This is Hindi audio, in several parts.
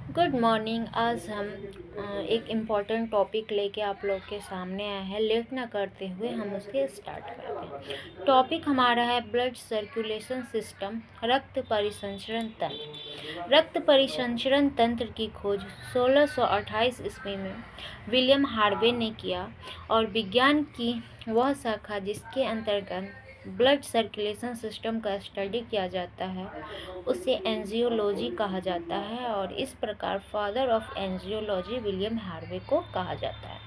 Good morning. आज हम एक इम्पॉर्टेंट टॉपिक लेके आप लोग के सामने आए हैं। लेट ना करते हुए हम उसके स्टार्ट करते हैं। टॉपिक हमारा है ब्लड सर्कुलेशन सिस्टम, रक्त परिसंचरण तंत्र। रक्त परिसंचरण तंत्र की खोज 1628 ईस्वी में विलियम हार्वे ने किया और विज्ञान की वह शाखा जिसके अंतर्गत ब्लड सर्कुलेशन सिस्टम का स्टडी किया जाता है उसे एंजियोलॉजी कहा जाता है और इस प्रकार father of angiology William Harvey को कहा जाता है।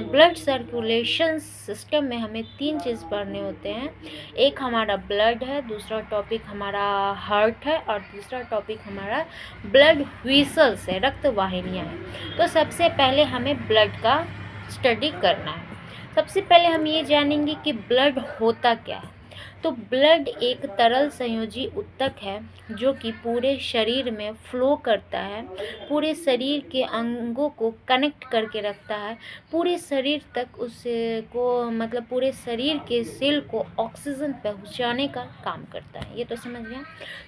ब्लड सर्कुलेशन सिस्टम में हमें तीन चीज़ पढ़ने होते हैं। एक हमारा ब्लड है, दूसरा टॉपिक हमारा हार्ट है और तीसरा टॉपिक हमारा ब्लड वेसल्स है, रक्त वाहिनियाँ हैं। तो सबसे पहले हमें ब्लड का स्टडी करना है। सबसे पहले हम ये जानेंगे कि ब्लड होता क्या है। तो ब्लड एक तरल संयोजी ऊतक है जो कि पूरे शरीर में फ्लो करता है, पूरे शरीर के अंगों को कनेक्ट करके रखता है, पूरे शरीर तक उसको मतलब पूरे शरीर के सेल को ऑक्सीजन पहुंचाने का काम करता है। ये तो समझ गया।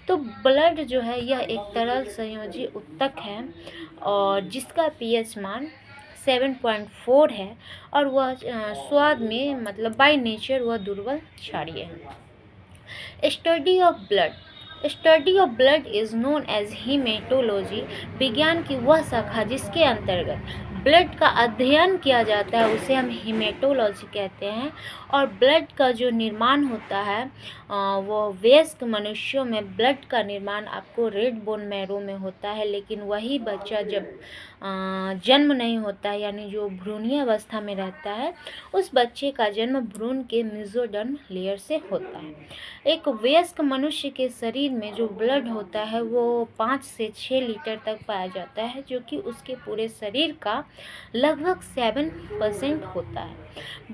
तो ब्लड जो है यह एक तरल संयोजी ऊतक है और जिसका पीएच मान 7.4 है और वह स्वाद में मतलब बाय नेचर वह दुर्बल क्षारीय है। Study of blood is known as haematology. विज्ञान की वह शाखा जिसके अंतर्गत ब्लड का अध्ययन किया जाता है उसे हम हीमेटोलॉजी कहते हैं। और ब्लड का जो निर्माण होता है वो वयस्क मनुष्यों में ब्लड का निर्माण आपको रेड बोन मैरो में होता है, लेकिन वही बच्चा जब जन्म नहीं होता है यानी जो भ्रूणीय अवस्था में रहता है उस बच्चे का जन्म भ्रूण के मेसोडर्म लेयर से होता है। एक वयस्क मनुष्य के शरीर में जो ब्लड होता है वो 5 से 6 लीटर तक पाया जाता है, जो कि उसके पूरे शरीर का लगभग 7% होता है।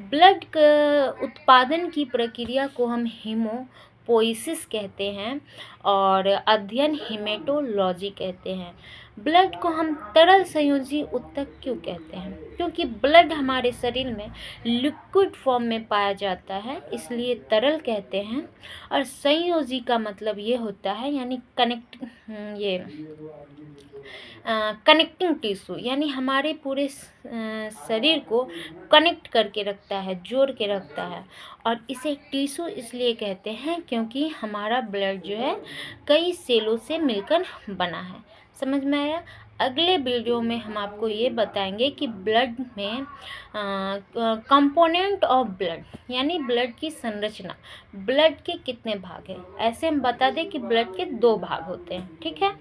ब्लड का उत्पादन की प्रक्रिया को हम हीमोपोइसिस कहते हैं और अध्ययन हीमेटोलॉजी कहते हैं। ब्लड को हम तरल संयोजी ऊतक क्यों कहते हैं? क्योंकि ब्लड हमारे शरीर में लिक्विड फॉर्म में पाया जाता है, इसलिए तरल कहते हैं। और संयोजी का मतलब ये होता है यानी कनेक्टिंग टिश्यू, यानी हमारे पूरे शरीर को कनेक्ट करके रखता है, जोड़ के रखता है। और इसे टिश्यू इसलिए कहते हैं क्योंकि हमारा ब्लड जो है कई सेलों से मिलकर बना है। समझ में आया? अगले वीडियो में हम आपको ये बताएंगे कि ब्लड में कंपोनेंट ऑफ ब्लड यानी ब्लड की संरचना, ब्लड के कितने भाग हैं। ऐसे हम बता दें कि ब्लड के 2 भाग होते हैं। ठीक है।